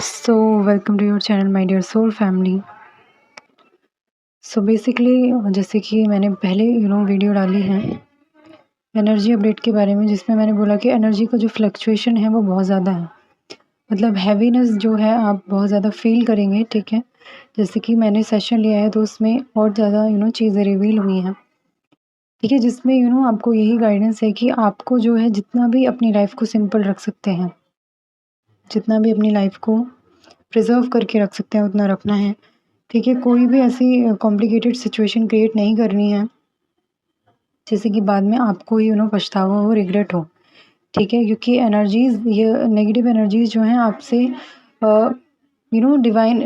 So, welcome to your channel, my dear soul family. So basically जैसे कि मैंने पहले वीडियो डाली है एनर्जी अपडेट के बारे में, जिसमें मैंने बोला कि एनर्जी का जो फ्लक्चुएशन है वो बहुत ज़्यादा है। मतलब हैवीनेस जो है आप बहुत ज़्यादा फील करेंगे, ठीक है। जैसे कि मैंने सेशन लिया है तो उसमें और ज़्यादा चीज़ें रिवील हुई हैं, ठीक है, जिसमें आपको यही गाइडेंस है कि आपको जो है जितना भी अपनी लाइफ को सिंपल रख सकते हैं, जितना भी अपनी लाइफ को प्रिजर्व करके रख सकते हैं उतना रखना है, ठीक है। कोई भी ऐसी कॉम्प्लिकेटेड सिचुएशन क्रिएट नहीं करनी है जैसे कि बाद में आपको ही पछतावा हो, रिग्रेट हो, ठीक है। क्योंकि एनर्जीज़, ये नेगेटिव एनर्जीज़ जो हैं आपसे डिवाइन,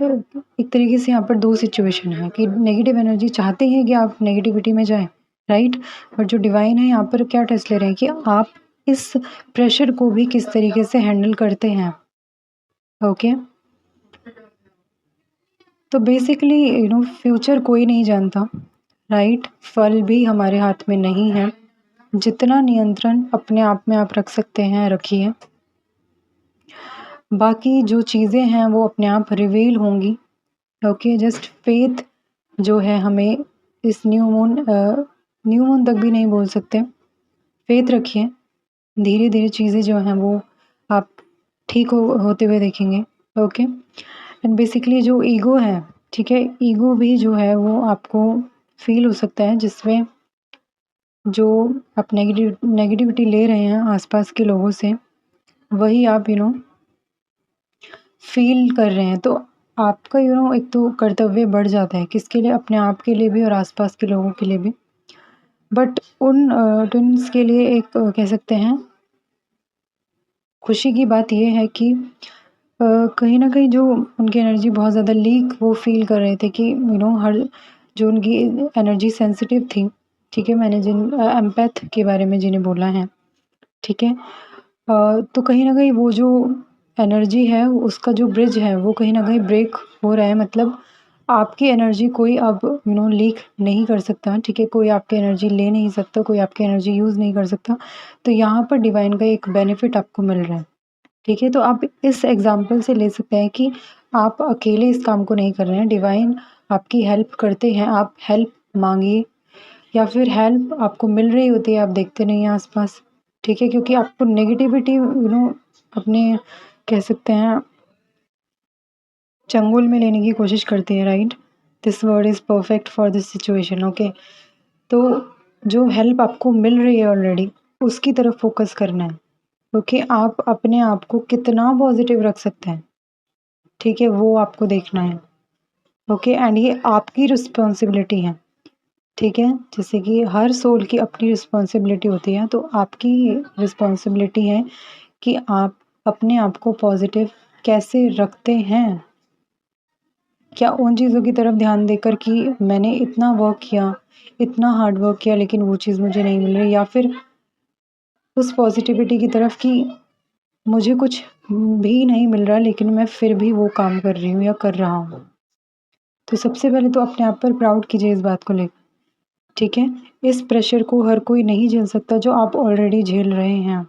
एक तरीके से यहाँ पर 2 सिचुएशन है कि नेगेटिव एनर्जी चाहते हैं कि आप नेगेटिविटी में जाएँ, राइट? बट जो डिवाइन है यहाँ पर क्या टेस्ट ले रहे हैं कि आप इस प्रेशर को भी किस तरीके से हैंडल करते हैं, ओके। तो बेसिकली फ्यूचर कोई नहीं जानता, राइट? फल भी हमारे हाथ में नहीं है। जितना नियंत्रण अपने आप में आप रख सकते हैं रखिए, बाकी जो चीज़ें हैं वो अपने आप रिवील होंगी, ओके। जस्ट फेथ जो है हमें इस न्यू मून तक भी नहीं बोल सकते, फेथ रखिए। धीरे धीरे चीज़ें जो हैं वो आप ठीक होते हुए देखेंगे, ओके। एंड बेसिकली जो ईगो है, ठीक है, ईगो भी जो है वो आपको फील हो सकता है, जिसमें जो आप नेगेटिविटी ले रहे हैं आसपास के लोगों से, वही आप फील कर रहे हैं। तो आपका एक तो कर्तव्य बढ़ जाता है, किसके लिए? अपने आप के लिए भी और आसपास के लोगों के लिए भी। बट उन ट्विन्स के लिए एक कह सकते हैं खुशी की बात ये है कि कहीं न कहीं जो उनकी एनर्जी बहुत ज़्यादा लीक वो फ़ील कर रहे थे कि हर जो उनकी एनर्जी सेंसिटिव थी, ठीक है। मैंने एम्पैथ के बारे में जिन्हें बोला है, ठीक है। तो कहीं न कहीं वो जो एनर्जी है उसका जो ब्रिज है वो कहीं न कहीं ब्रेक हो रहा है। मतलब आपकी एनर्जी कोई अब लीक नहीं कर सकता, ठीक है। कोई आपकी एनर्जी ले नहीं सकता, कोई आपकी एनर्जी यूज़ नहीं कर सकता। तो यहाँ पर डिवाइन का एक बेनिफिट आपको मिल रहा है, ठीक है। तो आप इस एग्ज़ाम्पल से ले सकते हैं कि आप अकेले इस काम को नहीं कर रहे हैं, डिवाइन आपकी हेल्प करते हैं। आप हेल्प माँगिए या फिर हेल्प आपको मिल रही होती है, आप देखते नहीं हैं आस-पास, ठीक है। क्योंकि आपको नेगेटिविटी अपने कह सकते हैं चंगुल में लेने की कोशिश करते हैं, right? This word is perfect for this situation, okay. तो जो हेल्प आपको मिल रही है ऑलरेडी, उसकी तरफ फ़ोकस करना है, ओके। आप अपने आप को कितना पॉज़िटिव रख सकते हैं, ठीक है, वो आपको देखना है, ओके। एंड ये आपकी रिस्पॉन्सिबिलिटी है, ठीक है। जैसे कि हर सोल की अपनी रिस्पॉन्सिबिलिटी होती है, तो आपकी रिस्पॉन्सिबिलिटी है कि आप अपने आप को पॉज़िटिव कैसे रखते हैं। क्या उन चीज़ों की तरफ ध्यान देकर कि मैंने इतना वर्क किया, इतना हार्ड वर्क किया, लेकिन वो चीज़ मुझे नहीं मिल रही, या फिर उस पॉज़िटिविटी की तरफ कि मुझे कुछ भी नहीं मिल रहा लेकिन मैं फिर भी वो काम कर रही हूँ या कर रहा हूँ। तो सबसे पहले तो अपने आप पर प्राउड कीजिए इस बात को लेकर, ठीक है। इस प्रेशर को हर कोई नहीं झेल सकता जो आप ऑलरेडी झेल रहे हैं।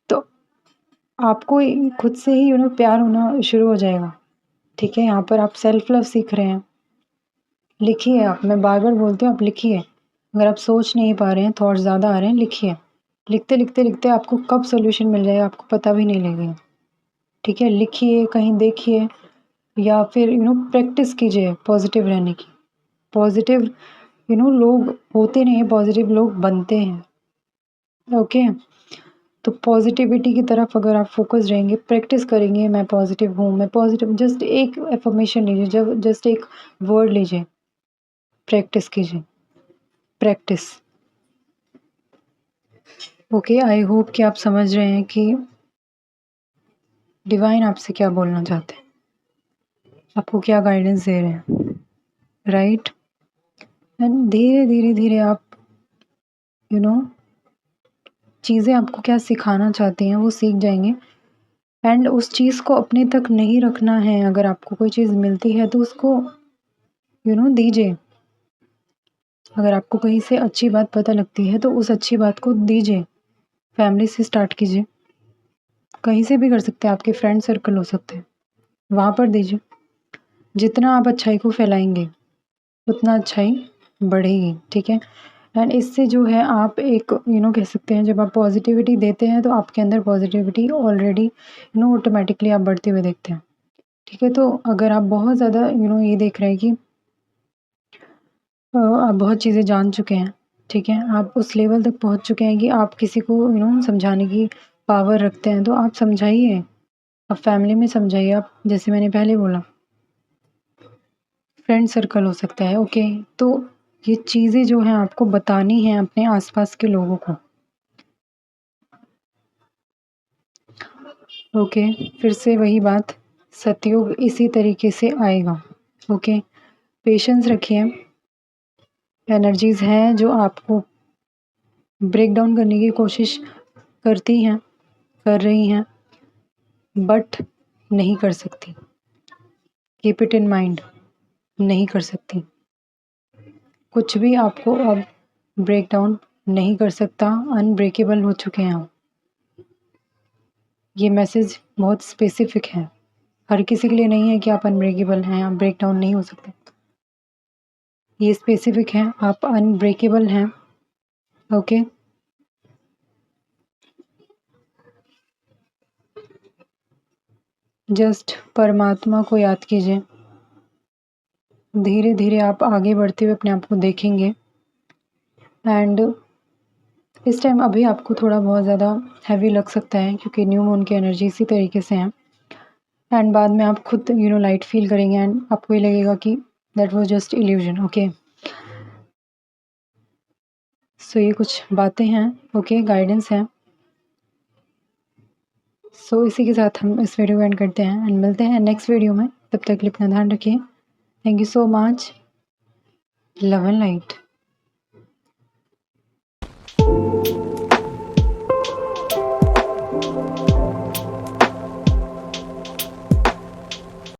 तो आपको खुद से ही प्यार होना शुरू हो जाएगा, ठीक है। यहाँ पर आप सेल्फ लव सीख रहे हैं। लिखिए आप, मैं बार-बार बोलती हूँ, आप लिखिए। अगर आप सोच नहीं पा रहे हैं, थॉट्स ज़्यादा आ रहे हैं, लिखिए। लिखते आपको कब सॉल्यूशन मिल जाएगा आपको पता भी नहीं लगेगा, ठीक है। लिखिए, कहीं देखिए, या फिर प्रैक्टिस कीजिए पॉजिटिव रहने की। पॉजिटिव लोग होते नहीं हैं, पॉजिटिव लोग बनते हैं, ओके। तो पॉजिटिविटी की तरफ अगर आप फोकस रहेंगे, प्रैक्टिस करेंगे, मैं पॉजिटिव हूँ, मैं पॉजिटिव, जस्ट एक एफर्मेशन लीजिए, जब जस्ट एक वर्ड लीजिए, प्रैक्टिस कीजिए, प्रैक्टिस, ओके। आई होप कि आप समझ रहे हैं कि डिवाइन आपसे क्या बोलना चाहते हैं, आपको क्या गाइडेंस दे रहे हैं, राइट? एंड धीरे-धीरे आप चीज़ें आपको क्या सिखाना चाहते हैं वो सीख जाएँगे। एंड उस चीज़ को अपने तक नहीं रखना है। अगर आपको कोई चीज़ मिलती है तो उसको दीजिए। अगर आपको कहीं से अच्छी बात पता लगती है तो उस अच्छी बात को दीजिए। फैमिली से स्टार्ट कीजिए, कहीं से भी कर सकते हैं, आपके फ्रेंड सर्कल हो सकते हैं, वहाँ पर दीजिए। जितना आप अच्छाई को फैलाएँगे, उतना अच्छाई बढ़ेगी, ठीक है? एंड इससे जो है आप एक कह सकते हैं, जब आप पॉजिटिविटी देते हैं तो आपके अंदर पॉजिटिविटी ऑलरेडी ऑटोमेटिकली आप बढ़ते हुए देखते हैं, ठीक है? तो अगर आप बहुत ज़्यादा ये देख रहे हैं कि आप बहुत चीज़ें जान चुके हैं, ठीक है? आप उस लेवल तक पहुँच चुके हैं कि आप किसी को समझाने की पावर रखते हैं, तो आप समझाइए। आप फैमिली में समझाइए, आप जैसे मैंने पहले बोला, फ्रेंड सर्कल हो सकता है, ओके? तो ये चीज़ें जो हैं आपको बतानी हैं अपने आस-पास के लोगों को, ओके? फिर से वही बात, सतयुग इसी तरीके से आएगा, ओके? पेशेंस रखिए, एनर्जीज़ हैं जो आपको ब्रेक डाउन करने की कोशिश करती हैं, कर रही हैं, बट नहीं कर सकती। कीप इट इन माइंड, नहीं कर सकती। कुछ भी आपको अब ब्रेक डाउन नहीं कर सकता, अनब्रेकेबल हो चुके हैं आप। ये मैसेज बहुत स्पेसिफिक है, हर किसी के लिए नहीं है कि आप अनब्रेकेबल हैं, आप ब्रेक डाउन नहीं हो सकते। ये स्पेसिफिक है, आप अनब्रेकेबल हैं, ओके? जस्ट परमात्मा को याद कीजिए। धीरे-धीरे आप आगे बढ़ते हुए अपने आप को देखेंगे एंड इस टाइम अभी आपको थोड़ा बहुत ज़्यादा हैवी लग सकता है, क्योंकि न्यू मून की एनर्जी इसी तरीके से है। एंड बाद में आप खुद लाइट फील करेंगे एंड आपको ये लगेगा कि that was just illusion, okay? So ये कुछ बातें हैं, ओके? गाइडेंस है। सो इसी के साथ हम इस वीडियो को एंड करते हैं एंड मिलते हैं नेक्स्ट वीडियो में। तब तक के लिए अपना ध्यान रखिए। Thank you so much. Love and light.